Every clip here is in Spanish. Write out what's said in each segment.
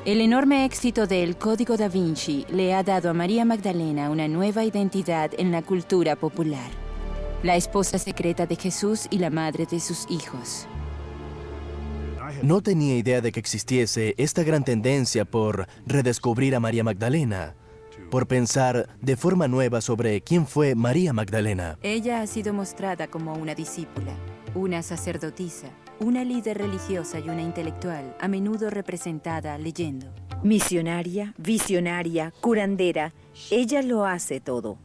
El enorme éxito del Código da Vinci le ha dado a María Magdalena una nueva identidad en la cultura popular. La esposa secreta de Jesús y la madre de sus hijos. No tenía idea de que existiese esta gran tendencia por redescubrir a María Magdalena, por pensar de forma nueva sobre quién fue María Magdalena. Ella ha sido mostrada como una discípula, una sacerdotisa, una líder religiosa y una intelectual, a menudo representada leyendo. Misionaria, visionaria, curandera, ella lo hace todo.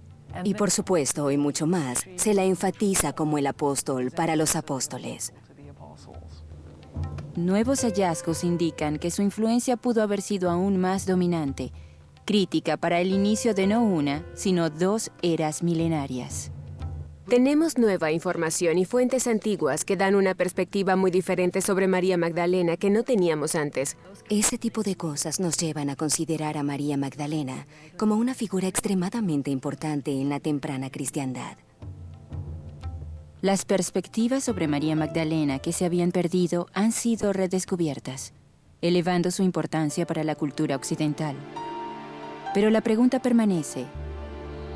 Y por supuesto, y mucho más, se la enfatiza como el apóstol para los apóstoles. Nuevos hallazgos indican que su influencia pudo haber sido aún más dominante, crítica para el inicio de no una, sino 2 eras milenarias. Tenemos nueva información y fuentes antiguas que dan una perspectiva muy diferente sobre María Magdalena que no teníamos antes. Ese tipo de cosas nos llevan a considerar a María Magdalena como una figura extremadamente importante en la temprana cristiandad. Las perspectivas sobre María Magdalena que se habían perdido han sido redescubiertas, elevando su importancia para la cultura occidental. Pero la pregunta permanece: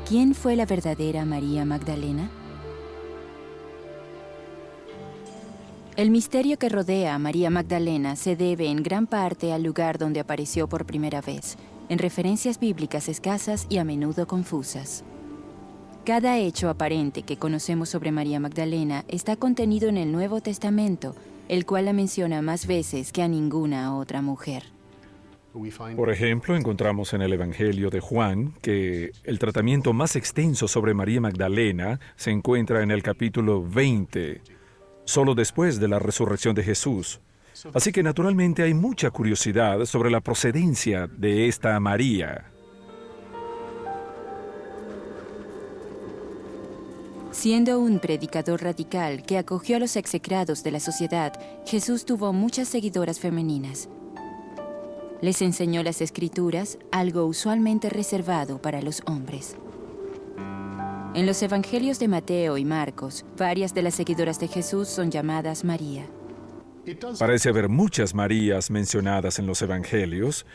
¿quién fue la verdadera María Magdalena? El misterio que rodea a María Magdalena se debe en gran parte al lugar donde apareció por primera vez, en referencias bíblicas escasas y a menudo confusas. Cada hecho aparente que conocemos sobre María Magdalena está contenido en el Nuevo Testamento, el cual la menciona más veces que a ninguna otra mujer. Por ejemplo, encontramos en el Evangelio de Juan que el tratamiento más extenso sobre María Magdalena se encuentra en el capítulo 20, solo después de la resurrección de Jesús. Así que naturalmente hay mucha curiosidad sobre la procedencia de esta María. Siendo un predicador radical que acogió a los execrados de la sociedad, Jesús tuvo muchas seguidoras femeninas. Les enseñó las Escrituras, algo usualmente reservado para los hombres. En los evangelios de Mateo y Marcos, varias de las seguidoras de Jesús son llamadas María. Parece haber muchas Marías mencionadas en los evangelios,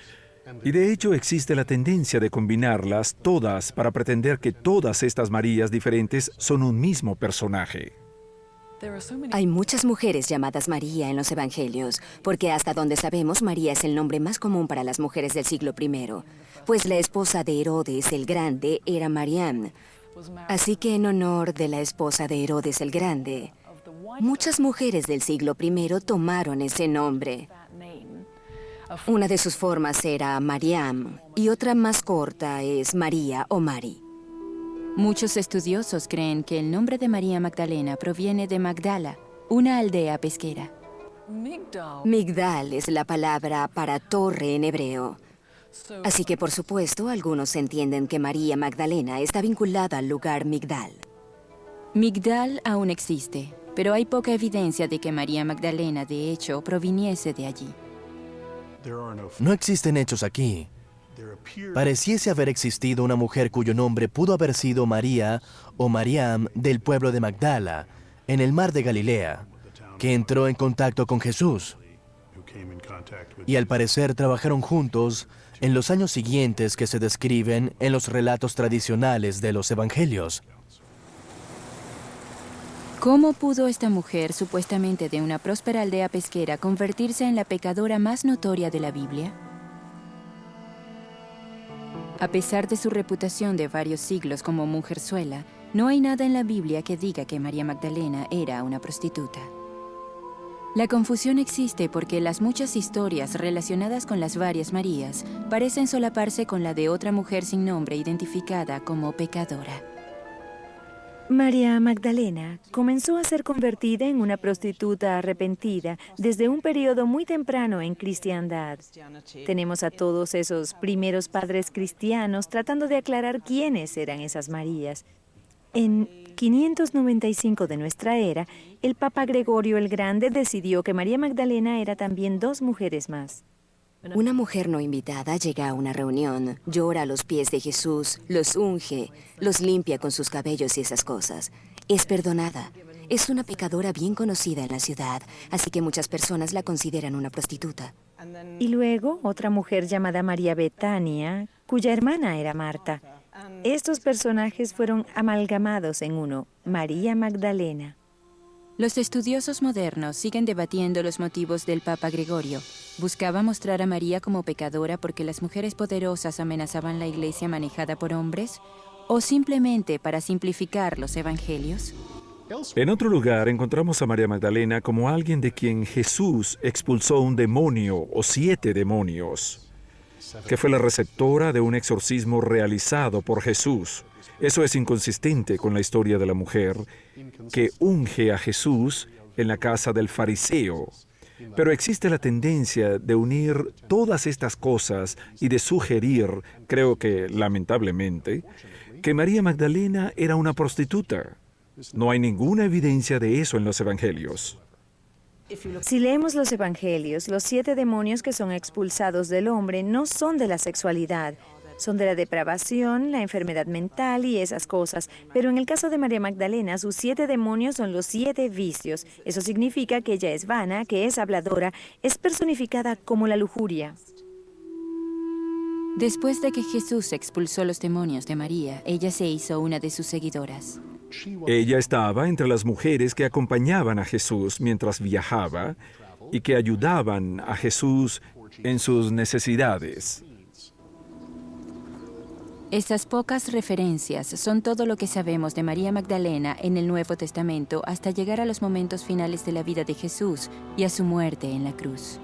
y de hecho existe la tendencia de combinarlas todas para pretender que todas estas Marías diferentes son un mismo personaje. Hay muchas mujeres llamadas María en los evangelios, porque hasta donde sabemos María es el nombre más común para las mujeres del siglo I, pues la esposa de Herodes el Grande era Mariam. Así que en honor de la esposa de Herodes el Grande, muchas mujeres del siglo I tomaron ese nombre. Una de sus formas era Mariam y otra más corta es María o Mari. Muchos estudiosos creen que el nombre de María Magdalena proviene de Magdala, una aldea pesquera. Migdal es la palabra para torre en hebreo. Así que, por supuesto, algunos entienden que María Magdalena está vinculada al lugar Migdal. Migdal aún existe, pero hay poca evidencia de que María Magdalena, de hecho, proviniese de allí. No existen hechos aquí. Pareciese haber existido una mujer cuyo nombre pudo haber sido María o Mariam del pueblo de Magdala, en el mar de Galilea, que entró en contacto con Jesús. Y al parecer trabajaron juntos en los años siguientes que se describen en los relatos tradicionales de los evangelios. ¿Cómo pudo esta mujer, supuestamente de una próspera aldea pesquera, convertirse en la pecadora más notoria de la Biblia? A pesar de su reputación de varios siglos como mujerzuela, no hay nada en la Biblia que diga que María Magdalena era una prostituta. La confusión existe porque las muchas historias relacionadas con las varias Marías parecen solaparse con la de otra mujer sin nombre identificada como pecadora. María Magdalena comenzó a ser convertida en una prostituta arrepentida desde un periodo muy temprano en cristiandad. Tenemos a todos esos primeros padres cristianos tratando de aclarar quiénes eran esas Marías. En 595 de nuestra era, el Papa Gregorio el Grande decidió que María Magdalena era también 2 mujeres más. Una mujer no invitada llega a una reunión, llora a los pies de Jesús, los unge, los limpia con sus cabellos y esas cosas. Es perdonada. Es una pecadora bien conocida en la ciudad, así que muchas personas la consideran una prostituta. Y luego otra mujer llamada María Betania, cuya hermana era Marta. Estos personajes fueron amalgamados en uno, María Magdalena. Los estudiosos modernos siguen debatiendo los motivos del Papa Gregorio. ¿Buscaba mostrar a María como pecadora porque las mujeres poderosas amenazaban la iglesia manejada por hombres? ¿O simplemente para simplificar los evangelios? En otro lugar encontramos a María Magdalena como alguien de quien Jesús expulsó un demonio o 7 demonios, que fue la receptora de un exorcismo realizado por Jesús. Eso es inconsistente con la historia de la mujer que unge a Jesús en la casa del fariseo. Pero existe la tendencia de unir todas estas cosas y de sugerir, creo que lamentablemente, que María Magdalena era una prostituta. No hay ninguna evidencia de eso en los evangelios. Si leemos los evangelios, los 7 demonios que son expulsados del hombre no son de la sexualidad, son de la depravación, la enfermedad mental y esas cosas. Pero en el caso de María Magdalena, sus 7 demonios son los 7 vicios. Eso significa que ella es vana, que es habladora, es personificada como la lujuria. Después de que Jesús expulsó los demonios de María, ella se hizo una de sus seguidoras. Ella estaba entre las mujeres que acompañaban a Jesús mientras viajaba y que ayudaban a Jesús en sus necesidades. Estas pocas referencias son todo lo que sabemos de María Magdalena en el Nuevo Testamento hasta llegar a los momentos finales de la vida de Jesús y a su muerte en la cruz.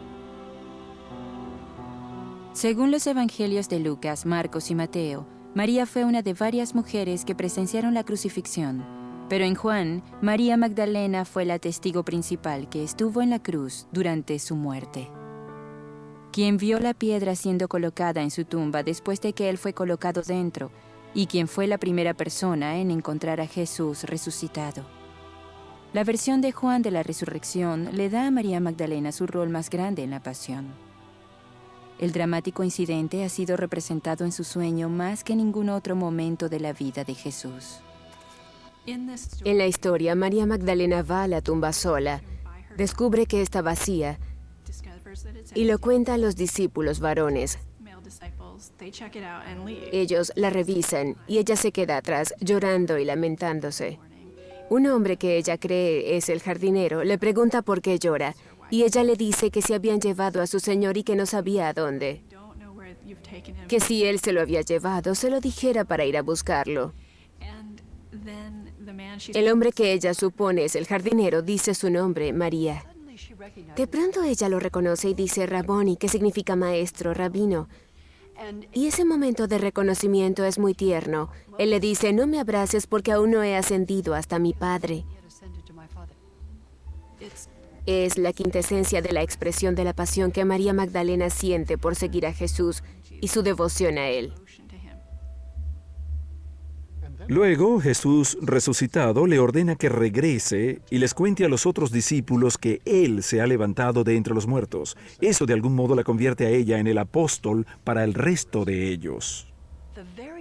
Según los evangelios de Lucas, Marcos y Mateo, María fue una de varias mujeres que presenciaron la crucifixión, pero en Juan, María Magdalena fue la testigo principal que estuvo en la cruz durante su muerte. Quien vio la piedra siendo colocada en su tumba después de que él fue colocado dentro, y quien fue la primera persona en encontrar a Jesús resucitado. La versión de Juan de la resurrección le da a María Magdalena su rol más grande en la pasión. El dramático incidente ha sido representado en su sueño más que en ningún otro momento de la vida de Jesús. En la historia, María Magdalena va a la tumba sola, descubre que está vacía y lo cuenta a los discípulos varones. Ellos la revisan y ella se queda atrás, llorando y lamentándose. Un hombre que ella cree es el jardinero le pregunta por qué llora, y ella le dice que se habían llevado a su señor y que no sabía a dónde. Que si él se lo había llevado, se lo dijera para ir a buscarlo. El hombre que ella supone es el jardinero dice su nombre, María. De pronto ella lo reconoce y dice Raboni, que significa maestro, rabino. Y ese momento de reconocimiento es muy tierno. Él le dice, no me abraces porque aún no he ascendido hasta mi Padre. Es la quintesencia de la expresión de la pasión que María Magdalena siente por seguir a Jesús y su devoción a Él. Luego, Jesús resucitado le ordena que regrese y les cuente a los otros discípulos que Él se ha levantado de entre los muertos. Eso de algún modo la convierte a ella en el apóstol para el resto de ellos.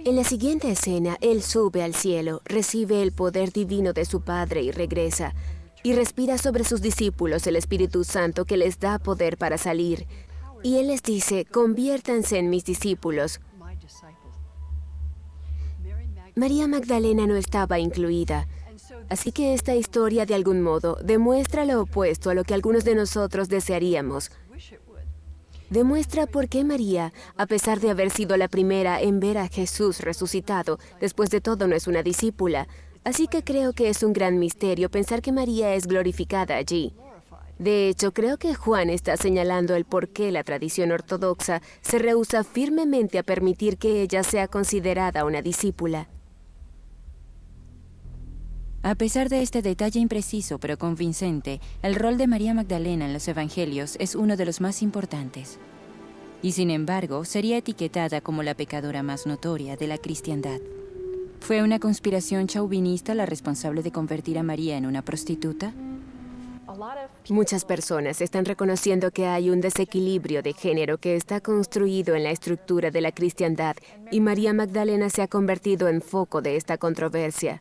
En la siguiente escena, Él sube al cielo, recibe el poder divino de su Padre y regresa, y respira sobre sus discípulos el Espíritu Santo que les da poder para salir. Y Él les dice, conviértanse en mis discípulos. María Magdalena no estaba incluida, así que esta historia de algún modo demuestra lo opuesto a lo que algunos de nosotros desearíamos. Demuestra por qué María, a pesar de haber sido la primera en ver a Jesús resucitado, después de todo no es una discípula. Así que creo que es un gran misterio pensar que María es glorificada allí. De hecho, creo que Juan está señalando el por qué la tradición ortodoxa se rehúsa firmemente a permitir que ella sea considerada una discípula. A pesar de este detalle impreciso pero convincente, el rol de María Magdalena en los evangelios es uno de los más importantes. Y sin embargo, sería etiquetada como la pecadora más notoria de la cristiandad. ¿Fue una conspiración chauvinista la responsable de convertir a María en una prostituta? Muchas personas están reconociendo que hay un desequilibrio de género que está construido en la estructura de la cristiandad y María Magdalena se ha convertido en foco de esta controversia.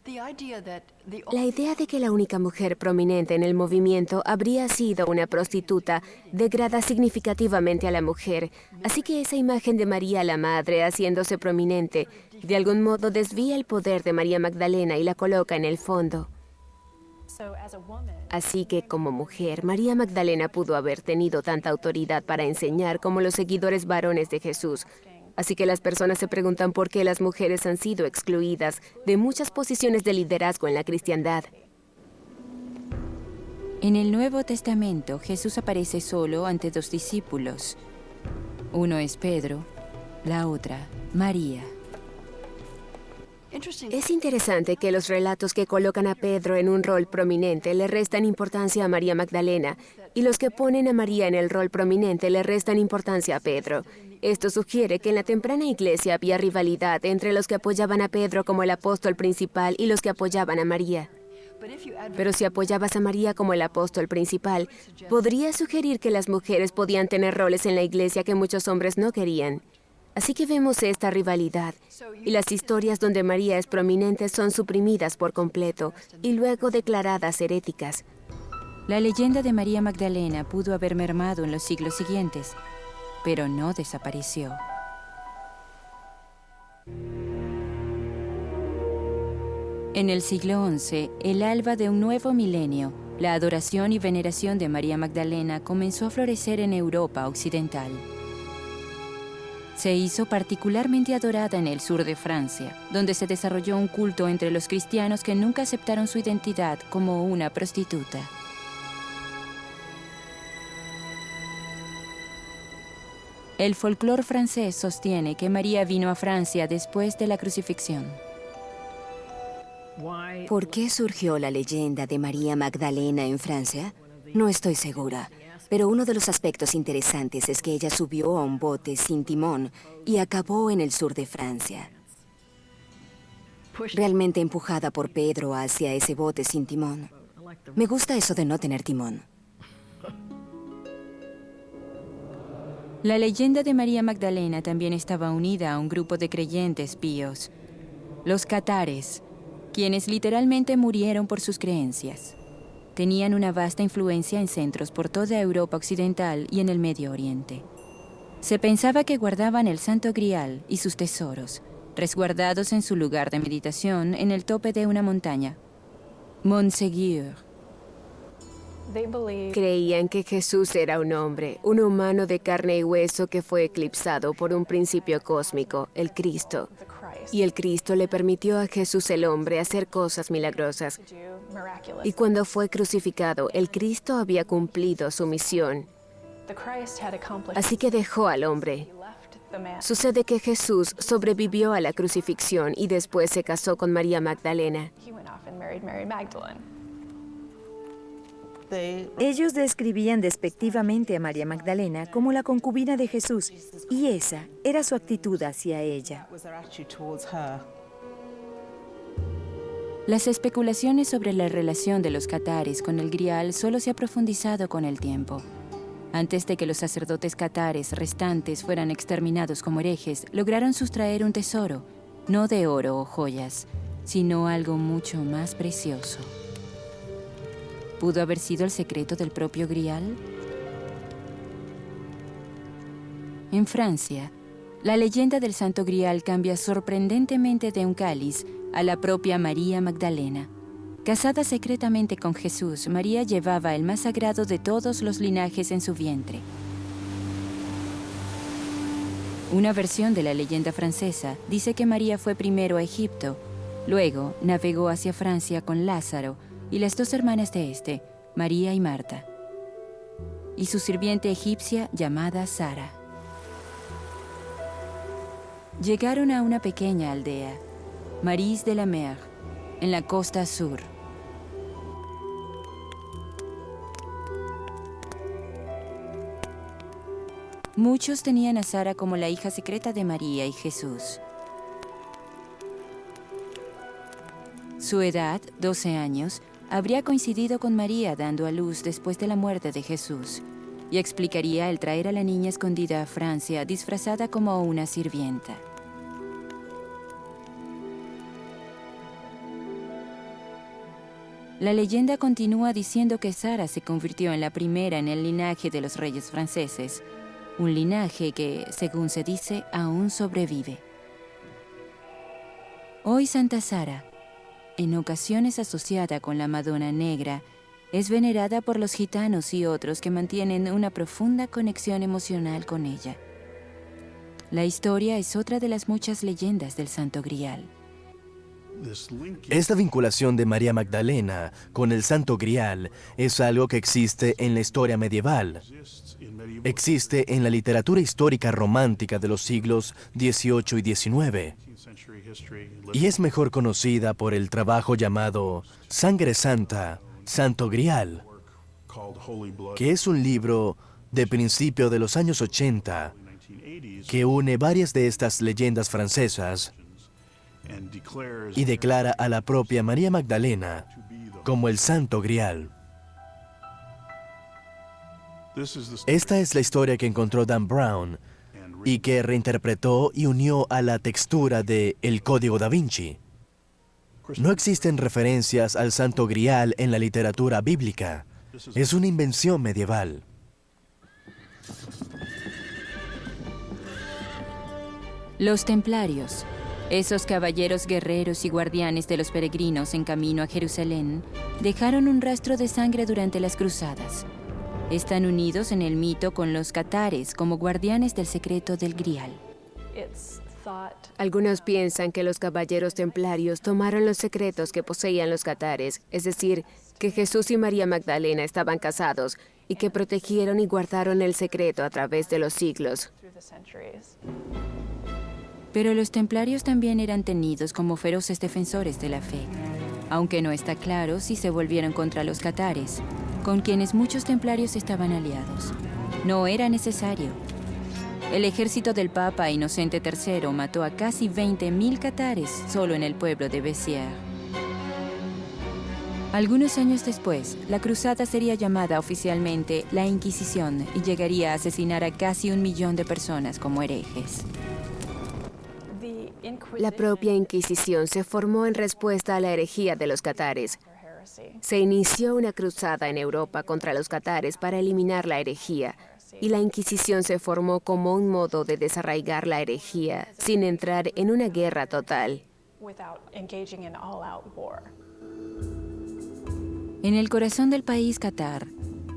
La idea de que la única mujer prominente en el movimiento habría sido una prostituta degrada significativamente a la mujer, así que esa imagen de María la Madre haciéndose prominente de algún modo desvía el poder de María Magdalena y la coloca en el fondo. Así que como mujer, María Magdalena pudo haber tenido tanta autoridad para enseñar como los seguidores varones de Jesús. Así que las personas se preguntan por qué las mujeres han sido excluidas de muchas posiciones de liderazgo en la cristiandad. En el Nuevo Testamento, Jesús aparece solo ante dos discípulos. Uno es Pedro, la otra, María. Es interesante que los relatos que colocan a Pedro en un rol prominente le restan importancia a María Magdalena, y los que ponen a María en el rol prominente le restan importancia a Pedro. Esto sugiere que en la temprana iglesia había rivalidad entre los que apoyaban a Pedro como el apóstol principal y los que apoyaban a María. Pero si apoyabas a María como el apóstol principal, podría sugerir que las mujeres podían tener roles en la iglesia que muchos hombres no querían. Así que vemos esta rivalidad, y las historias donde María es prominente son suprimidas por completo y luego declaradas heréticas. La leyenda de María Magdalena pudo haber mermado en los siglos siguientes, pero no desapareció. En el siglo XI, el alba de un nuevo milenio, la adoración y veneración de María Magdalena comenzó a florecer en Europa occidental. Se hizo particularmente adorada en el sur de Francia, donde se desarrolló un culto entre los cristianos que nunca aceptaron su identidad como una prostituta. El folclore francés sostiene que María vino a Francia después de la crucifixión. ¿Por qué surgió la leyenda de María Magdalena en Francia? No estoy segura, pero uno de los aspectos interesantes es que ella subió a un bote sin timón y acabó en el sur de Francia. Realmente empujada por Pedro hacia ese bote sin timón. Me gusta eso de no tener timón. La leyenda de María Magdalena también estaba unida a un grupo de creyentes píos, los catares, quienes literalmente murieron por sus creencias. Tenían una vasta influencia en centros por toda Europa occidental y en el Medio Oriente. Se pensaba que guardaban el Santo Grial y sus tesoros, resguardados en su lugar de meditación en el tope de una montaña, Montségur. Creían que Jesús era un hombre, un humano de carne y hueso que fue eclipsado por un principio cósmico, el Cristo. Y el Cristo le permitió a Jesús el hombre hacer cosas milagrosas. Y cuando fue crucificado, el Cristo había cumplido su misión. Así que dejó al hombre. Sucede que Jesús sobrevivió a la crucifixión y después se casó con María Magdalena. Ellos describían despectivamente a María Magdalena como la concubina de Jesús, y esa era su actitud hacia ella. Las especulaciones sobre la relación de los catares con el Grial solo se ha profundizado con el tiempo. Antes de que los sacerdotes catares restantes fueran exterminados como herejes, lograron sustraer un tesoro, no de oro o joyas, sino algo mucho más precioso. ¿Pudo haber sido el secreto del propio Grial? En Francia, la leyenda del Santo Grial cambia sorprendentemente de un cáliz a la propia María Magdalena. Casada secretamente con Jesús, María llevaba el más sagrado de todos los linajes en su vientre. Una versión de la leyenda francesa dice que María fue primero a Egipto, luego navegó hacia Francia con Lázaro y las dos hermanas de este, María y Marta, y su sirviente egipcia llamada Sara. Llegaron a una pequeña aldea, Maris de la Mer, en la costa sur. Muchos tenían a Sara como la hija secreta de María y Jesús. Su edad, 12 años, habría coincidido con María dando a luz después de la muerte de Jesús, y explicaría el traer a la niña escondida a Francia disfrazada como una sirvienta. La leyenda continúa diciendo que Sara se convirtió en la primera en el linaje de los reyes franceses, un linaje que, según se dice, aún sobrevive. Hoy Santa Sara, en ocasiones asociada con la Madonna Negra, es venerada por los gitanos y otros que mantienen una profunda conexión emocional con ella. La historia es otra de las muchas leyendas del Santo Grial. Esta vinculación de María Magdalena con el Santo Grial es algo que existe en la historia medieval. Existe en la literatura histórica romántica de los siglos XVIII y XIX. Y es mejor conocida por el trabajo llamado Sangre Santa, Santo Grial, que es un libro de principio de los años 80 que une varias de estas leyendas francesas y declara a la propia María Magdalena como el Santo Grial. Esta es la historia que encontró Dan Brown y que reinterpretó y unió a la textura de El Código da Vinci. No existen referencias al Santo Grial en la literatura bíblica. Es una invención medieval. Los templarios, esos caballeros guerreros y guardianes de los peregrinos en camino a Jerusalén, dejaron un rastro de sangre durante las cruzadas. Están unidos en el mito con los catares como guardianes del secreto del Grial. Algunos piensan que los caballeros templarios tomaron los secretos que poseían los catares, es decir, que Jesús y María Magdalena estaban casados y que protegieron y guardaron el secreto a través de los siglos. Pero los templarios también eran tenidos como feroces defensores de la fe, aunque no está claro si se volvieron contra los catares, con quienes muchos templarios estaban aliados. No era necesario. El ejército del Papa Inocente III mató a casi 20.000 catares solo en el pueblo de Béziers. Algunos años después, la cruzada sería llamada oficialmente la Inquisición y llegaría a asesinar a casi 1 millón de personas como herejes. La propia Inquisición se formó en respuesta a la herejía de los catares. Se inició una cruzada en Europa contra los catares para eliminar la herejía, y la Inquisición se formó como un modo de desarraigar la herejía sin entrar en una guerra total. En el corazón del país Qatar,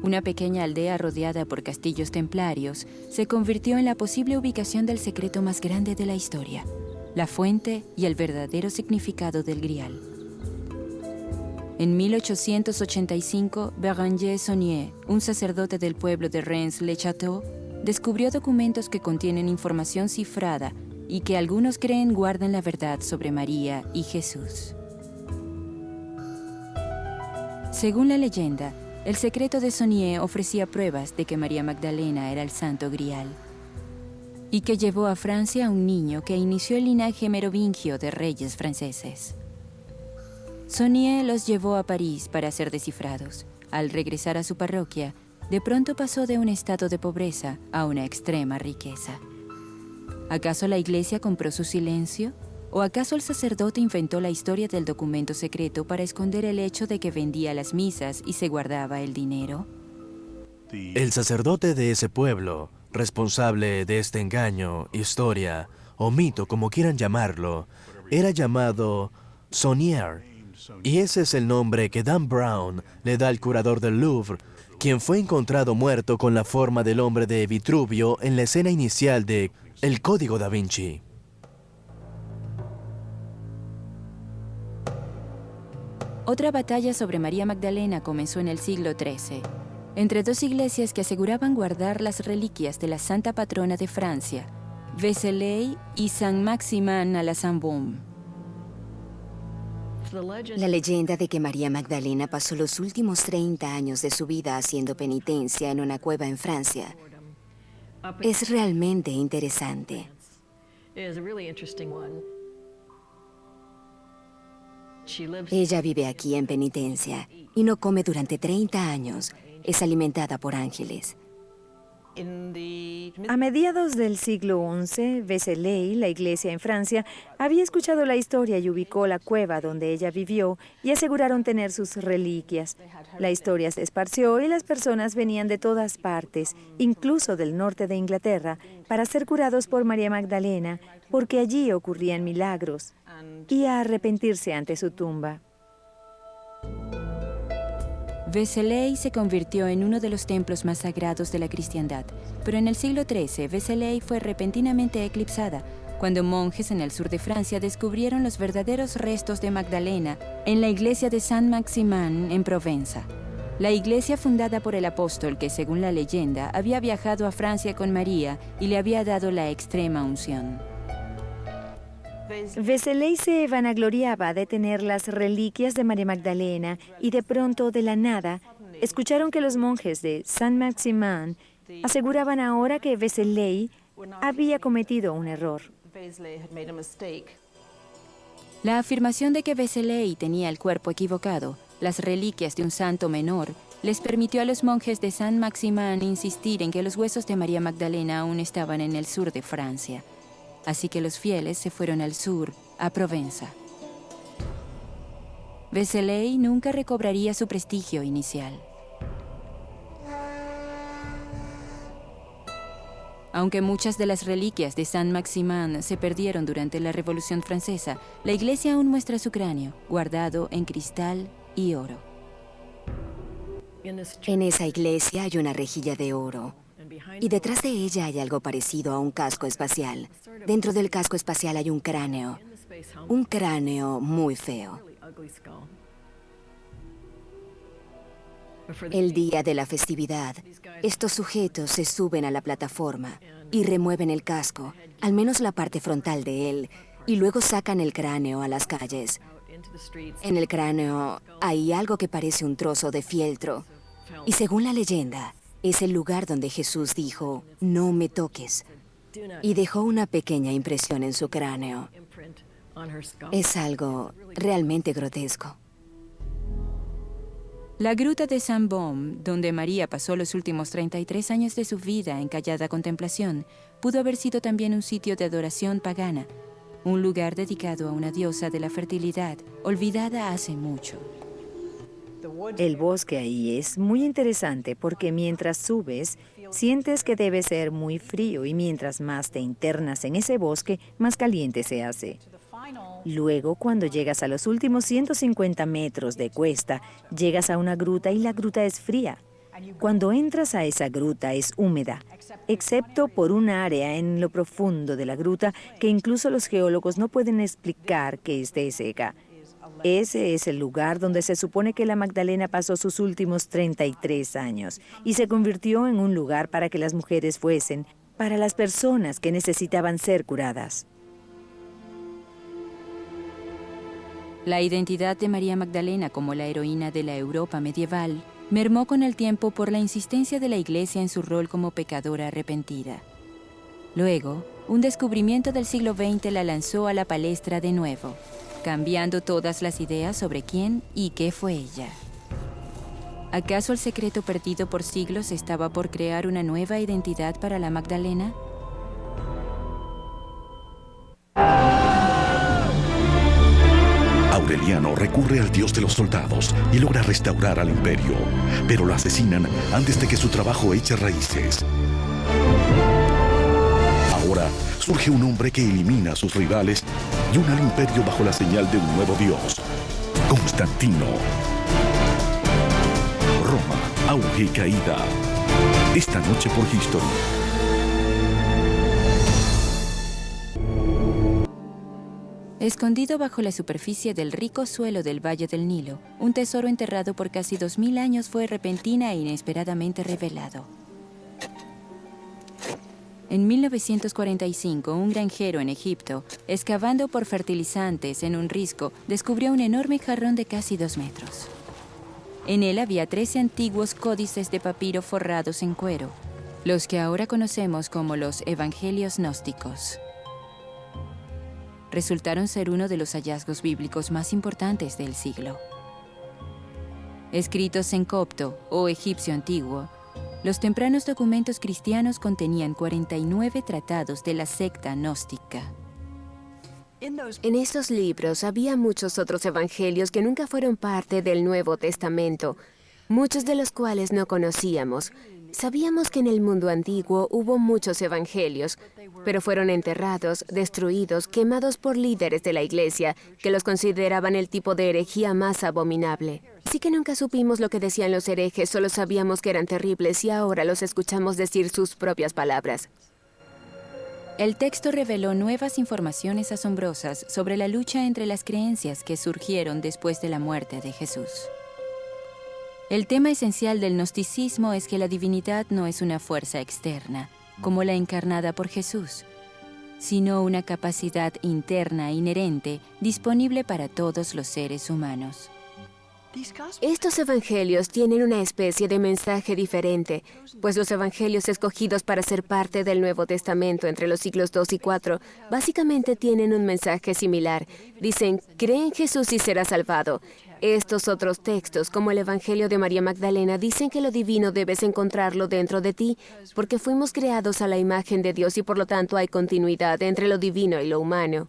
una pequeña aldea rodeada por castillos templarios se convirtió en la posible ubicación del secreto más grande de la historia, la fuente y el verdadero significado del Grial. En 1885, Béranger Saunier, un sacerdote del pueblo de Reims-le-Château, descubrió documentos que contienen información cifrada y que algunos creen guardan la verdad sobre María y Jesús. Según la leyenda, el secreto de Saunier ofrecía pruebas de que María Magdalena era el Santo Grial y que llevó a Francia a un niño que inició el linaje merovingio de reyes franceses. Saunier los llevó a París para ser descifrados. Al regresar a su parroquia, de pronto pasó de un estado de pobreza a una extrema riqueza. ¿Acaso la iglesia compró su silencio? ¿O acaso el sacerdote inventó la historia del documento secreto para esconder el hecho de que vendía las misas y se guardaba el dinero? El sacerdote de ese pueblo, responsable de este engaño, historia o mito, como quieran llamarlo, era llamado Saunier. Y ese es el nombre que Dan Brown le da al curador del Louvre, quien fue encontrado muerto con la forma del hombre de Vitruvio en la escena inicial de El Código da Vinci. Otra batalla sobre María Magdalena comenzó en el siglo XIII, entre dos iglesias que aseguraban guardar las reliquias de la santa patrona de Francia, Vézelay y Saint-Maximin à la Sainte-Baume. La leyenda de que María Magdalena pasó los últimos 30 años de su vida haciendo penitencia en una cueva en Francia es realmente interesante. Ella vive aquí en penitencia y no come durante 30 años. Es alimentada por ángeles. A mediados del siglo XI, Vézelay, la iglesia en Francia, había escuchado la historia y ubicó la cueva donde ella vivió y aseguraron tener sus reliquias. La historia se esparció y las personas venían de todas partes, incluso del norte de Inglaterra, para ser curados por María Magdalena, porque allí ocurrían milagros, y a arrepentirse ante su tumba. Vézelay se convirtió en uno de los templos más sagrados de la cristiandad, pero en el siglo XIII Vézelay fue repentinamente eclipsada cuando monjes en el sur de Francia descubrieron los verdaderos restos de Magdalena en la iglesia de Saint-Maximin en Provenza. La iglesia fundada por el apóstol que, según la leyenda, había viajado a Francia con María y le había dado la extrema unción. Vézelay se vanagloriaba de tener las reliquias de María Magdalena y de pronto, de la nada, escucharon que los monjes de Saint-Maximin aseguraban ahora que Vézelay había cometido un error. La afirmación de que Vézelay tenía el cuerpo equivocado, las reliquias de un santo menor, les permitió a los monjes de Saint-Maximin insistir en que los huesos de María Magdalena aún estaban en el sur de Francia. Así que los fieles se fueron al sur, a Provenza. Vézelay nunca recobraría su prestigio inicial. Aunque muchas de las reliquias de Saint-Maximin se perdieron durante la Revolución Francesa, la iglesia aún muestra su cráneo, guardado en cristal y oro. En esa iglesia hay una rejilla de oro. Y detrás de ella hay algo parecido a un casco espacial. Dentro del casco espacial hay un cráneo muy feo. El día de la festividad, estos sujetos se suben a la plataforma y remueven el casco, al menos la parte frontal de él, y luego sacan el cráneo a las calles. En el cráneo hay algo que parece un trozo de fieltro, y según la leyenda, es el lugar donde Jesús dijo, "No me toques", y dejó una pequeña impresión en su cráneo. Es algo realmente grotesco. La gruta de Saint-Baume, donde María pasó los últimos 33 años de su vida en callada contemplación, pudo haber sido también un sitio de adoración pagana, un lugar dedicado a una diosa de la fertilidad, olvidada hace mucho. El bosque ahí es muy interesante porque mientras subes, sientes que debe ser muy frío y mientras más te internas en ese bosque, más caliente se hace. Luego, cuando llegas a los últimos 150 metros de cuesta, llegas a una gruta y la gruta es fría. Cuando entras a esa gruta es húmeda, excepto por un área en lo profundo de la gruta que incluso los geólogos no pueden explicar que esté seca. Ese es el lugar donde se supone que la Magdalena pasó sus últimos 33 años y se convirtió en un lugar para que las mujeres fuesen, para las personas que necesitaban ser curadas. La identidad de María Magdalena como la heroína de la Europa medieval mermó con el tiempo por la insistencia de la Iglesia en su rol como pecadora arrepentida. Luego, un descubrimiento del siglo XX la lanzó a la palestra de nuevo, cambiando todas las ideas sobre quién y qué fue ella. ¿Acaso el secreto perdido por siglos estaba por crear una nueva identidad para la Magdalena? Aureliano recurre al dios de los soldados y logra restaurar al imperio, pero lo asesinan antes de que su trabajo eche raíces. Ahora surge un hombre que elimina a sus rivales y une al imperio bajo la señal de un nuevo dios, Constantino. Roma, auge y caída. Esta noche por History. Escondido bajo la superficie del rico suelo del Valle del Nilo, un tesoro enterrado por casi 2000 años fue repentina e inesperadamente revelado. En 1945, un granjero en Egipto, excavando por fertilizantes en un risco, descubrió un enorme jarrón de casi 2 metros. En él había 13 antiguos códices de papiro forrados en cuero, los que ahora conocemos como los Evangelios gnósticos. Resultaron ser uno de los hallazgos bíblicos más importantes del siglo. Escritos en copto o egipcio antiguo, Los tempranos documentos cristianos contenían 49 tratados de la secta gnóstica. En estos libros había muchos otros evangelios que nunca fueron parte del Nuevo Testamento, muchos de los cuales no conocíamos. Sabíamos que en el mundo antiguo hubo muchos evangelios, pero fueron enterrados, destruidos, quemados por líderes de la iglesia, que los consideraban el tipo de herejía más abominable. Así que nunca supimos lo que decían los herejes, solo sabíamos que eran terribles y ahora los escuchamos decir sus propias palabras. El texto reveló nuevas informaciones asombrosas sobre la lucha entre las creencias que surgieron después de la muerte de Jesús. El tema esencial del gnosticismo es que la divinidad no es una fuerza externa, como la encarnada por Jesús, sino una capacidad interna inherente disponible para todos los seres humanos. Estos evangelios tienen una especie de mensaje diferente, pues los evangelios escogidos para ser parte del Nuevo Testamento entre los siglos II y IV básicamente tienen un mensaje similar. Dicen, cree en Jesús y serás salvado. Estos otros textos, como el Evangelio de María Magdalena, dicen que lo divino debes encontrarlo dentro de ti, porque fuimos creados a la imagen de Dios y por lo tanto hay continuidad entre lo divino y lo humano.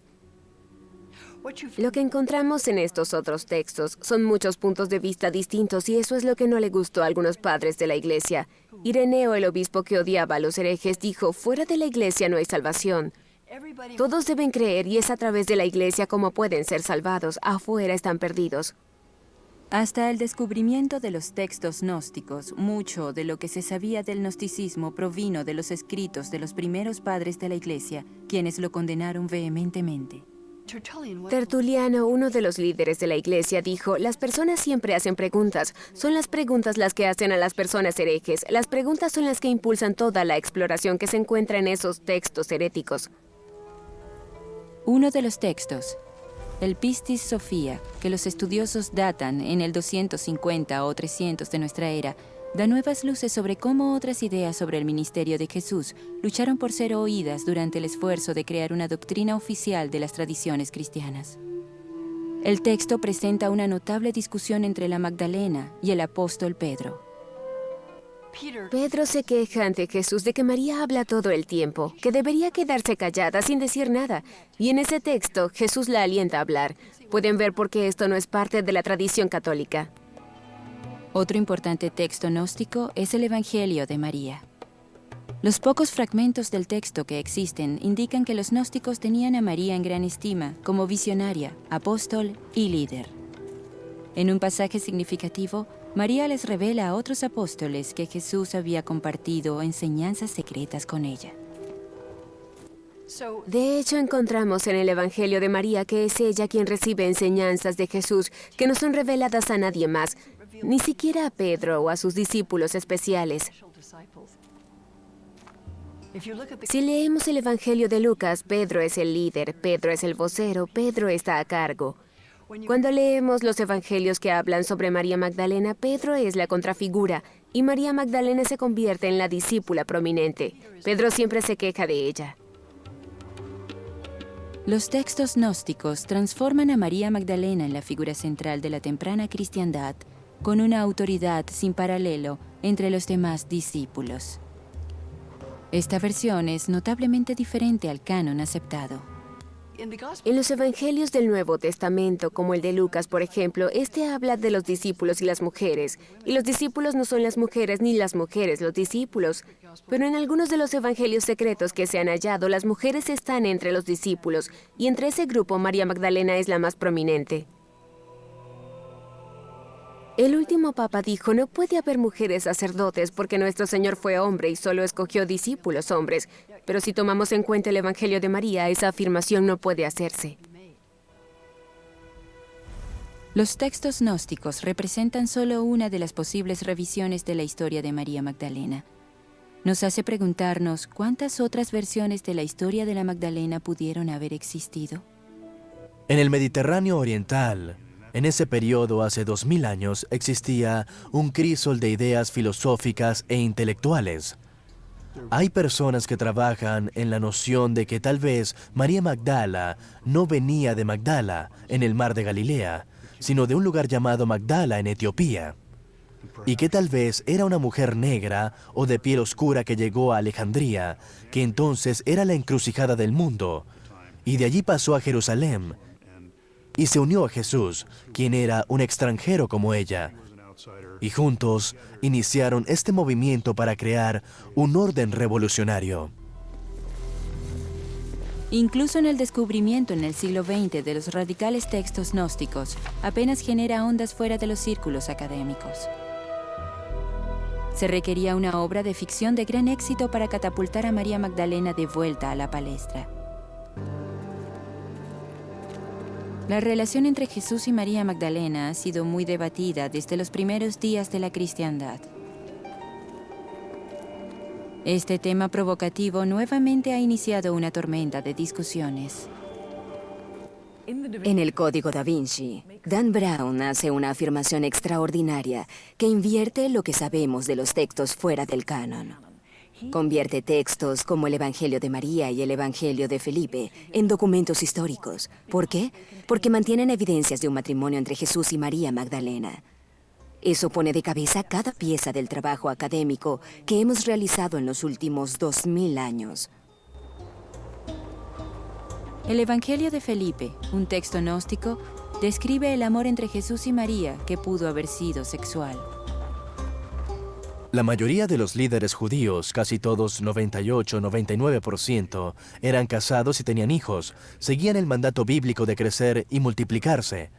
Lo que encontramos en estos otros textos son muchos puntos de vista distintos y eso es lo que no le gustó a algunos padres de la iglesia. Ireneo, el obispo que odiaba a los herejes, dijo, fuera de la iglesia no hay salvación. Todos deben creer y es a través de la iglesia como pueden ser salvados. Afuera están perdidos. Hasta el descubrimiento de los textos gnósticos, mucho de lo que se sabía del gnosticismo provino de los escritos de los primeros padres de la iglesia, quienes lo condenaron vehementemente. Tertuliano, uno de los líderes de la iglesia, dijo, las personas siempre hacen preguntas. Son las preguntas las que hacen a las personas herejes. Las preguntas son las que impulsan toda la exploración que se encuentra en esos textos heréticos. Uno de los textos, el Pistis Sophia, que los estudiosos datan en el 250 o 300 de nuestra era, da nuevas luces sobre cómo otras ideas sobre el ministerio de Jesús lucharon por ser oídas durante el esfuerzo de crear una doctrina oficial de las tradiciones cristianas. El texto presenta una notable discusión entre la Magdalena y el apóstol Pedro. Pedro se queja ante Jesús de que María habla todo el tiempo, que debería quedarse callada sin decir nada. Y en ese texto, Jesús la alienta a hablar. Pueden ver por qué esto no es parte de la tradición católica. Otro importante texto gnóstico es el Evangelio de María. Los pocos fragmentos del texto que existen indican que los gnósticos tenían a María en gran estima como visionaria, apóstol y líder. En un pasaje significativo, María les revela a otros apóstoles que Jesús había compartido enseñanzas secretas con ella. De hecho, encontramos en el Evangelio de María que es ella quien recibe enseñanzas de Jesús que no son reveladas a nadie más, ni siquiera a Pedro o a sus discípulos especiales. Si leemos el Evangelio de Lucas, Pedro es el líder, Pedro es el vocero, Pedro está a cargo. Cuando leemos los evangelios que hablan sobre María Magdalena, Pedro es la contrafigura y María Magdalena se convierte en la discípula prominente. Pedro siempre se queja de ella. Los textos gnósticos transforman a María Magdalena en la figura central de la temprana cristiandad, con una autoridad sin paralelo entre los demás discípulos. Esta versión es notablemente diferente al canon aceptado. En los evangelios del Nuevo Testamento, como el de Lucas, por ejemplo, este habla de los discípulos y las mujeres. Y los discípulos no son las mujeres ni las mujeres, los discípulos. Pero en algunos de los evangelios secretos que se han hallado, las mujeres están entre los discípulos. Y entre ese grupo, María Magdalena es la más prominente. El último papa dijo, no puede haber mujeres sacerdotes porque nuestro Señor fue hombre y solo escogió discípulos hombres. Pero si tomamos en cuenta el Evangelio de María, esa afirmación no puede hacerse. Los textos gnósticos representan solo una de las posibles revisiones de la historia de María Magdalena. Nos hace preguntarnos cuántas otras versiones de la historia de la Magdalena pudieron haber existido. En el Mediterráneo oriental, en ese periodo hace 2000 años, existía un crisol de ideas filosóficas e intelectuales. Hay personas que trabajan en la noción de que tal vez María Magdala no venía de Magdala, en el mar de Galilea, sino de un lugar llamado Magdala, en Etiopía. y que tal vez era una mujer negra o de piel oscura que llegó a Alejandría, que entonces era la encrucijada del mundo, y de allí pasó a Jerusalén, y se unió a Jesús, quien era un extranjero como ella, y juntos iniciaron este movimiento para crear un orden revolucionario. Incluso en el descubrimiento en el siglo XX de los radicales textos gnósticos, apenas genera ondas fuera de los círculos académicos. Se requería una obra de ficción de gran éxito para catapultar a María Magdalena de vuelta a la palestra. La relación entre Jesús y María Magdalena ha sido muy debatida desde los primeros días de la cristiandad. Este tema provocativo nuevamente ha iniciado una tormenta de discusiones. En el Código da Vinci, Dan Brown hace una afirmación extraordinaria que invierte lo que sabemos de los textos fuera del canon. Convierte textos como el Evangelio de María y el Evangelio de Felipe en documentos históricos. ¿Por qué? Porque mantienen evidencias de un matrimonio entre Jesús y María Magdalena. Eso pone de cabeza cada pieza del trabajo académico que hemos realizado en los últimos 2000 años. El Evangelio de Felipe, un texto gnóstico, describe el amor entre Jesús y María que pudo haber sido sexual. La mayoría de los líderes judíos, casi todos 98-99%, eran casados y tenían hijos, seguían el mandato bíblico de crecer y multiplicarse.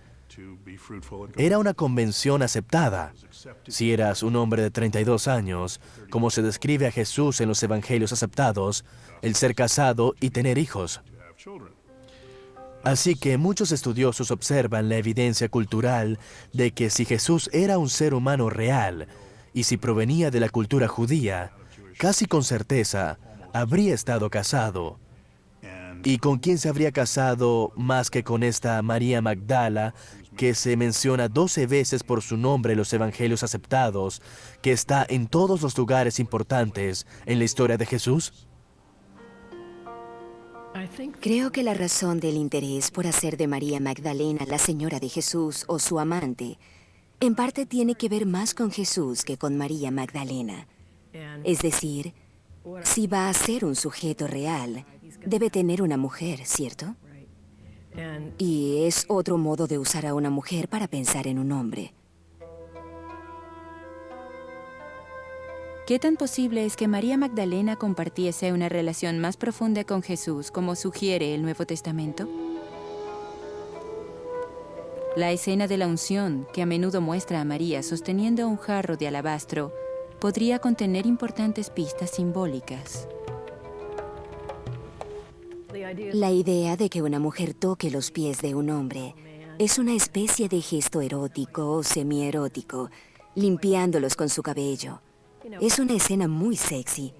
Era una convención aceptada. Si eras un hombre de 32 años, como se describe a Jesús en los evangelios aceptados, el ser casado y tener hijos. Así que muchos estudiosos observan la evidencia cultural de que si Jesús era un ser humano real y si provenía de la cultura judía, casi con certeza habría estado casado. ¿Y con quién se habría casado más que con esta María Magdala, que se menciona 12 veces por su nombre en los evangelios aceptados, que está en todos los lugares importantes en la historia de Jesús? Creo que la razón del interés por hacer de María Magdalena la señora de Jesús o su amante, en parte tiene que ver más con Jesús que con María Magdalena. Es decir, si va a ser un sujeto real, debe tener una mujer, ¿cierto? Y es otro modo de usar a una mujer para pensar en un hombre. ¿Qué tan posible es que María Magdalena compartiese una relación más profunda con Jesús, como sugiere el Nuevo Testamento? La escena de la unción, que a menudo muestra a María sosteniendo un jarro de alabastro, podría contener importantes pistas simbólicas. La idea de que una mujer toque los pies de un hombre es una especie de gesto erótico o semierótico, limpiándolos con su cabello. Es una escena muy sexy.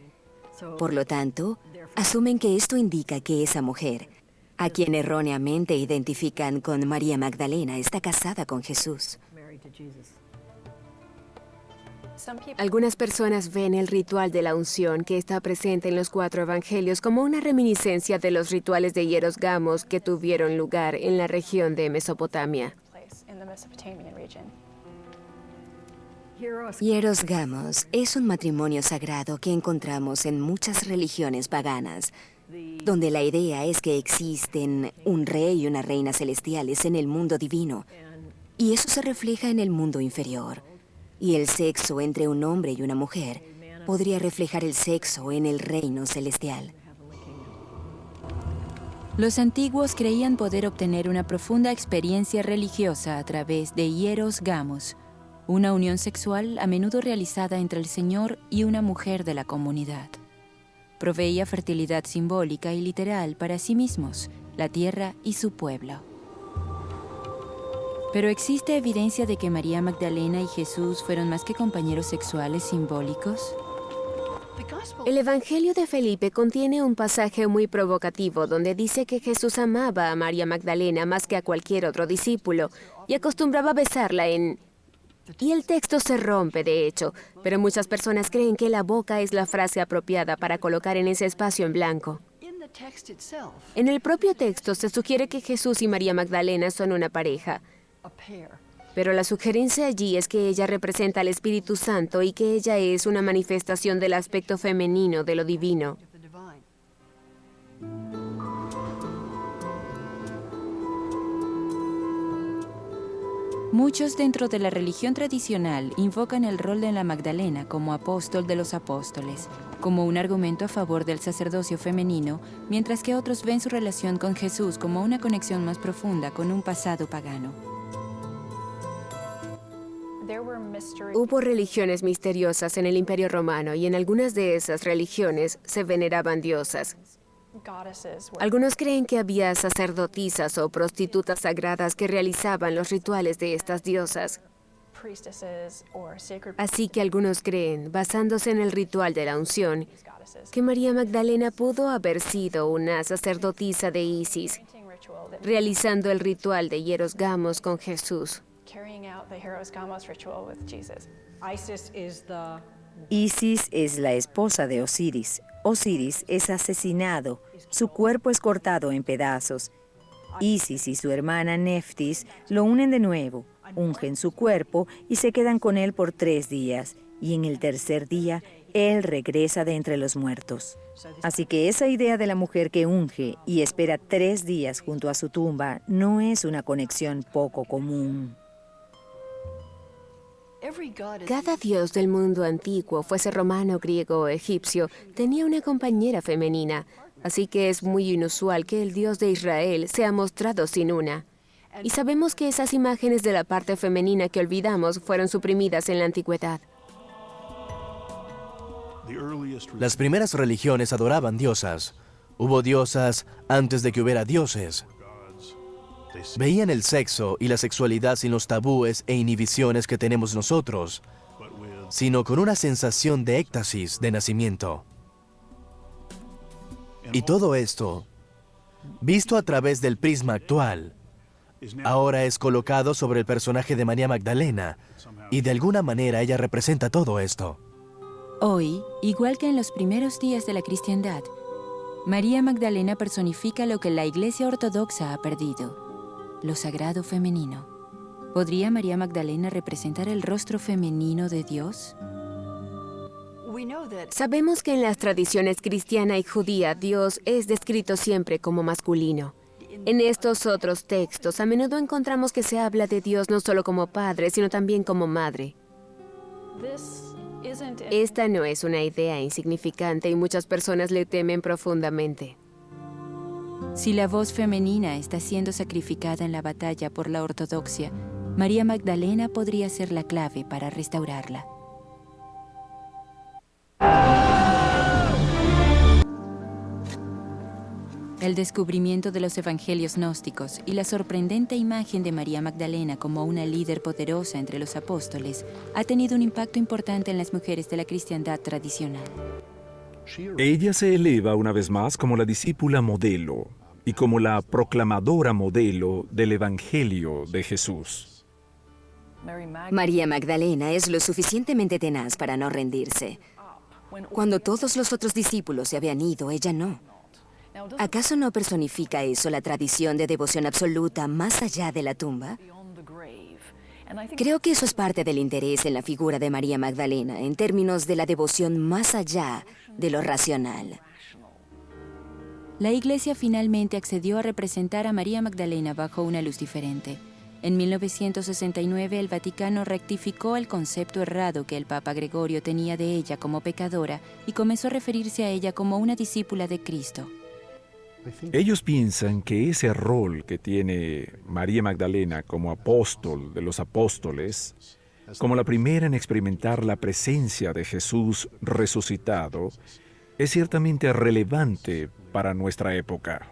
Por lo tanto, asumen que esto indica que esa mujer, a quien erróneamente identifican con María Magdalena, está casada con Jesús. Algunas personas ven el ritual de la unción que está presente en los 4 evangelios como una reminiscencia de los rituales de hieros gamos que tuvieron lugar en la región de Mesopotamia. Hieros gamos es un matrimonio sagrado que encontramos en muchas religiones paganas, donde la idea es que existen un rey y una reina celestiales en el mundo divino, y eso se refleja en el mundo inferior. Y el sexo entre un hombre y una mujer podría reflejar el sexo en el reino celestial. Los antiguos creían poder obtener una profunda experiencia religiosa a través de hieros gamos, una unión sexual a menudo realizada entre el Señor y una mujer de la comunidad. Proveía fertilidad simbólica y literal para sí mismos, la tierra y su pueblo. Pero ¿existe evidencia de que María Magdalena y Jesús fueron más que compañeros sexuales simbólicos? El Evangelio de Felipe contiene un pasaje muy provocativo donde dice que Jesús amaba a María Magdalena más que a cualquier otro discípulo y acostumbraba a besarla en... Y el texto se rompe, de hecho, pero muchas personas creen que la boca es la frase apropiada para colocar en ese espacio en blanco. En el propio texto se sugiere que Jesús y María Magdalena son una pareja. Pero la sugerencia allí es que ella representa al Espíritu Santo y que ella es una manifestación del aspecto femenino de lo divino. Muchos dentro de la religión tradicional invocan el rol de la Magdalena como apóstol de los apóstoles, como un argumento a favor del sacerdocio femenino, mientras que otros ven su relación con Jesús como una conexión más profunda con un pasado pagano. Hubo religiones misteriosas en el Imperio Romano y en algunas de esas religiones se veneraban diosas. Algunos creen que había sacerdotisas o prostitutas sagradas que realizaban los rituales de estas diosas. Así que algunos creen, basándose en el ritual de la unción, que María Magdalena pudo haber sido una sacerdotisa de Isis, realizando el ritual de Hieros Gamos con Jesús. Isis es la esposa de Osiris. Osiris es asesinado, su cuerpo es cortado en pedazos. Isis y su hermana Neftis lo unen de nuevo, ungen su cuerpo y se quedan con él por 3 días, y en el tercer día él regresa de entre los muertos. Así que esa idea de la mujer que unge y espera 3 días junto a su tumba no es una conexión poco común. Cada dios del mundo antiguo, fuese romano, griego o egipcio, tenía una compañera femenina, así que es muy inusual que el Dios de Israel sea mostrado sin una. Y sabemos que esas imágenes de la parte femenina que olvidamos fueron suprimidas en la antigüedad. Las primeras religiones adoraban diosas. Hubo diosas antes de que hubiera dioses. Veían el sexo y la sexualidad sin los tabúes e inhibiciones que tenemos nosotros, sino con una sensación de éxtasis de nacimiento. Y todo esto, visto a través del prisma actual, ahora es colocado sobre el personaje de María Magdalena, y de alguna manera ella representa todo esto. Hoy, igual que en los primeros días de la cristiandad, María Magdalena personifica lo que la Iglesia Ortodoxa ha perdido: lo sagrado femenino. ¿Podría María Magdalena representar el rostro femenino de Dios? Sabemos que en las tradiciones cristiana y judía, Dios es descrito siempre como masculino. En estos otros textos, a menudo encontramos que se habla de Dios no solo como padre, sino también como madre. Esta no es una idea insignificante y muchas personas le temen profundamente. Si la voz femenina está siendo sacrificada en la batalla por la ortodoxia, María Magdalena podría ser la clave para restaurarla. El descubrimiento de los evangelios gnósticos y la sorprendente imagen de María Magdalena como una líder poderosa entre los apóstoles ha tenido un impacto importante en las mujeres de la cristiandad tradicional. Ella se eleva una vez más como la discípula modelo y como la proclamadora modelo del Evangelio de Jesús. María Magdalena es lo suficientemente tenaz para no rendirse. Cuando todos los otros discípulos se habían ido, ella no. ¿Acaso no personifica eso la tradición de devoción absoluta más allá de la tumba? Creo que eso es parte del interés en la figura de María Magdalena, en términos de la devoción más allá de lo racional. La Iglesia finalmente accedió a representar a María Magdalena bajo una luz diferente. En 1969, el Vaticano rectificó el concepto errado que el Papa Gregorio tenía de ella como pecadora y comenzó a referirse a ella como una discípula de Cristo. Ellos piensan que ese rol que tiene María Magdalena como apóstol de los apóstoles, como la primera en experimentar la presencia de Jesús resucitado, es ciertamente relevante para nuestra época.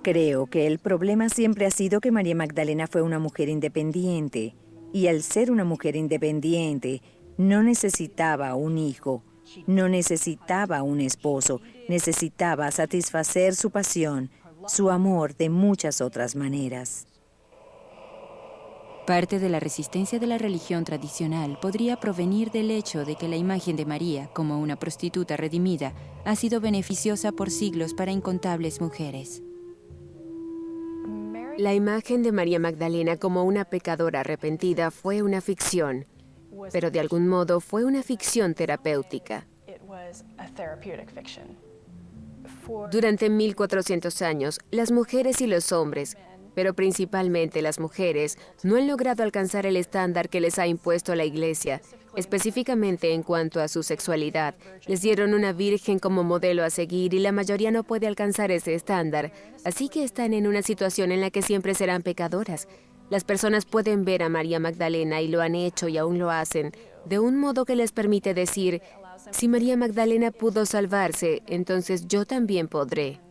Creo que el problema siempre ha sido que María Magdalena fue una mujer independiente, y al ser una mujer independiente, no necesitaba un hijo, no necesitaba un esposo, necesitaba satisfacer su pasión, su amor de muchas otras maneras. Parte de la resistencia de la religión tradicional podría provenir del hecho de que la imagen de María como una prostituta redimida ha sido beneficiosa por siglos para incontables mujeres. La imagen de María Magdalena como una pecadora arrepentida fue una ficción, pero de algún modo fue una ficción terapéutica. Durante 1400 años, las mujeres y los hombres, pero principalmente las mujeres, no han logrado alcanzar el estándar que les ha impuesto la Iglesia, específicamente en cuanto a su sexualidad. Les dieron una virgen como modelo a seguir y la mayoría no puede alcanzar ese estándar, así que están en una situación en la que siempre serán pecadoras. Las personas pueden ver a María Magdalena y lo han hecho y aún lo hacen, de un modo que les permite decir, si María Magdalena pudo salvarse, entonces yo también podré.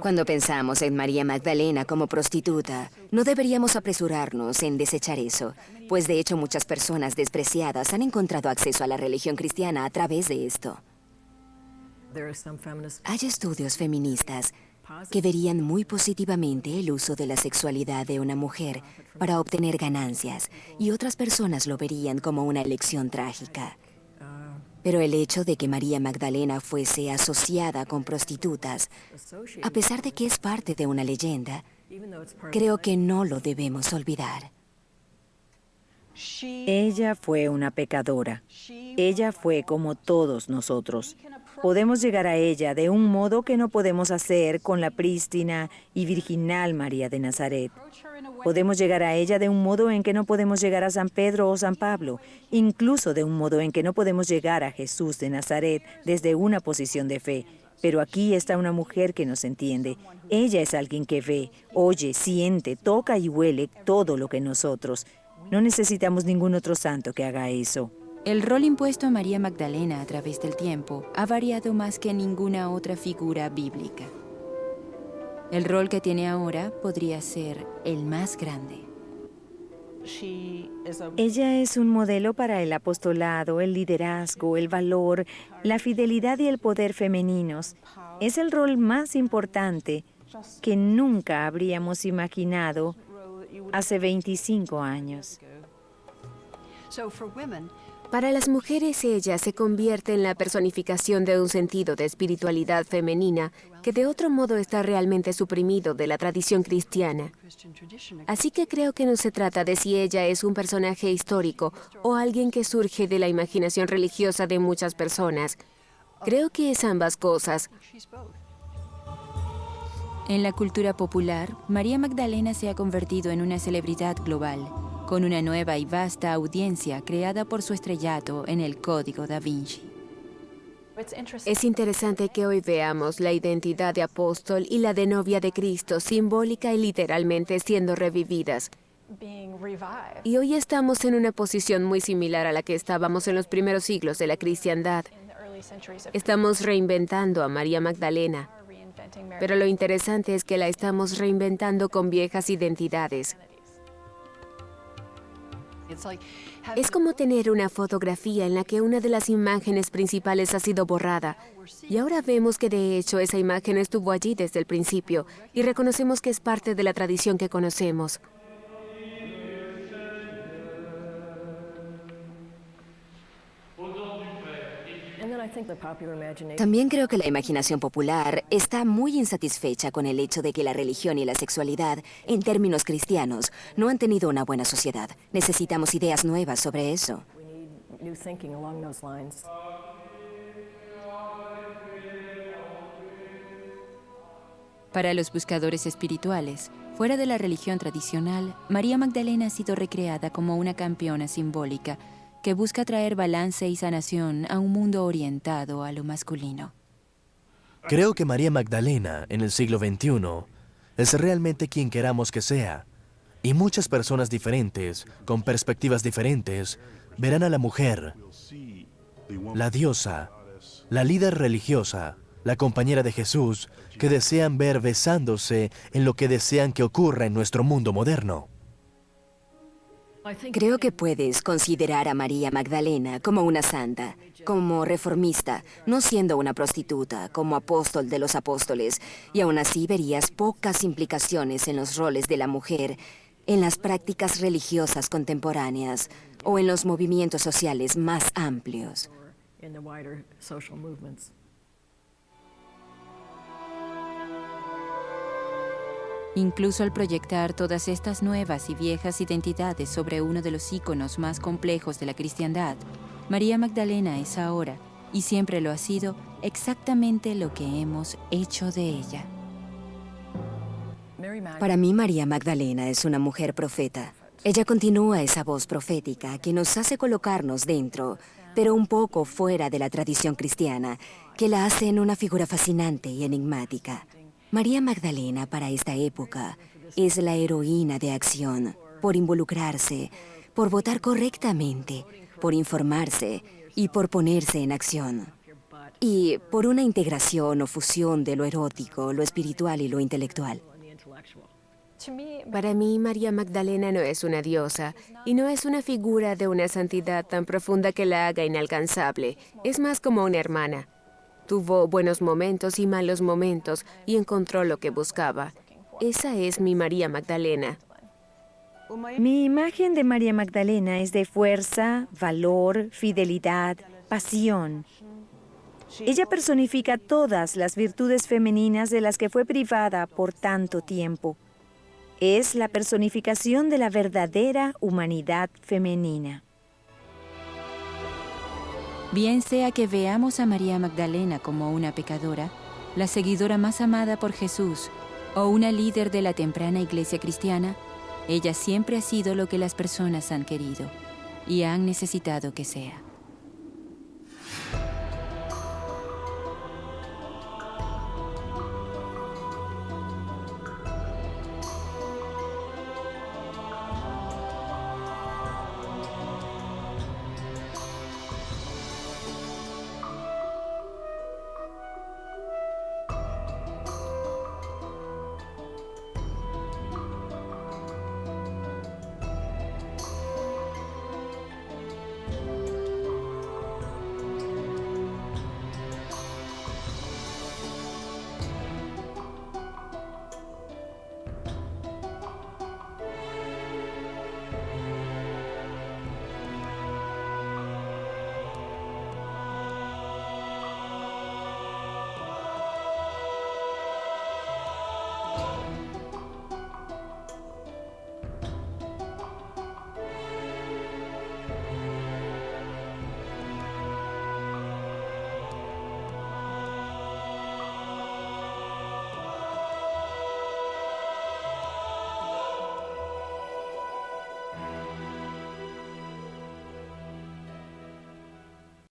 Cuando pensamos en María Magdalena como prostituta, no deberíamos apresurarnos en desechar eso, pues de hecho muchas personas despreciadas han encontrado acceso a la religión cristiana a través de esto. Hay estudios feministas que verían muy positivamente el uso de la sexualidad de una mujer para obtener ganancias, y otras personas lo verían como una elección trágica. Pero el hecho de que María Magdalena fuese asociada con prostitutas, a pesar de que es parte de una leyenda, creo que no lo debemos olvidar. Ella fue una pecadora. Ella fue como todos nosotros. Podemos llegar a ella de un modo que no podemos hacer con la prístina y virginal María de Nazaret. Podemos llegar a ella de un modo en que no podemos llegar a San Pedro o San Pablo, incluso de un modo en que no podemos llegar a Jesús de Nazaret desde una posición de fe. Pero aquí está una mujer que nos entiende. Ella es alguien que ve, oye, siente, toca y huele todo lo que nosotros. No necesitamos ningún otro santo que haga eso. El rol impuesto a María Magdalena a través del tiempo ha variado más que ninguna otra figura bíblica. El rol que tiene ahora podría ser el más grande. Ella es un modelo para el apostolado, el liderazgo, el valor, la fidelidad y el poder femeninos. Es el rol más importante que nunca habríamos imaginado hace 25 años. Para las mujeres, ella se convierte en la personificación de un sentido de espiritualidad femenina que de otro modo está realmente suprimido de la tradición cristiana. Así que creo que no se trata de si ella es un personaje histórico o alguien que surge de la imaginación religiosa de muchas personas. Creo que es ambas cosas. En la cultura popular, María Magdalena se ha convertido en una celebridad global, con una nueva y vasta audiencia creada por su estrellato en el Código da Vinci. Es interesante que hoy veamos la identidad de apóstol y la de novia de Cristo, simbólica y literalmente siendo revividas. Y hoy estamos en una posición muy similar a la que estábamos en los primeros siglos de la cristiandad. Estamos reinventando a María Magdalena, pero lo interesante es que la estamos reinventando con viejas identidades. Es como tener una fotografía en la que una de las imágenes principales ha sido borrada. Y ahora vemos que de hecho esa imagen estuvo allí desde el principio y reconocemos que es parte de la tradición que conocemos. También creo que la imaginación popular está muy insatisfecha con el hecho de que la religión y la sexualidad, en términos cristianos, no han tenido una buena sociedad. Necesitamos ideas nuevas sobre eso. Para los buscadores espirituales, fuera de la religión tradicional, María Magdalena ha sido recreada como una campeona simbólica que busca traer balance y sanación a un mundo orientado a lo masculino. Creo que María Magdalena, en el siglo XXI, es realmente quien queramos que sea. Y muchas personas diferentes, con perspectivas diferentes, verán a la mujer, la diosa, la líder religiosa, la compañera de Jesús, que desean ver besándose en lo que desean que ocurra en nuestro mundo moderno. Creo que puedes considerar a María Magdalena como una santa, como reformista, no siendo una prostituta, como apóstol de los apóstoles, y aún así verías pocas implicaciones en los roles de la mujer en las prácticas religiosas contemporáneas o en los movimientos sociales más amplios. Incluso al proyectar todas estas nuevas y viejas identidades sobre uno de los íconos más complejos de la cristiandad, María Magdalena es ahora, y siempre lo ha sido, exactamente lo que hemos hecho de ella. Para mí, María Magdalena es una mujer profeta. Ella continúa esa voz profética que nos hace colocarnos dentro, pero un poco fuera de la tradición cristiana, que la hace en una figura fascinante y enigmática. María Magdalena, para esta época, es la heroína de acción, por involucrarse, por votar correctamente, por informarse y por ponerse en acción. Y por una integración o fusión de lo erótico, lo espiritual y lo intelectual. Para mí, María Magdalena no es una diosa y no es una figura de una santidad tan profunda que la haga inalcanzable. Es más como una hermana. Tuvo buenos momentos y malos momentos y encontró lo que buscaba. Esa es mi María Magdalena. Mi imagen de María Magdalena es de fuerza, valor, fidelidad, pasión. Ella personifica todas las virtudes femeninas de las que fue privada por tanto tiempo. Es la personificación de la verdadera humanidad femenina. Bien sea que veamos a María Magdalena como una pecadora, la seguidora más amada por Jesús, o una líder de la temprana iglesia cristiana, ella siempre ha sido lo que las personas han querido y han necesitado que sea.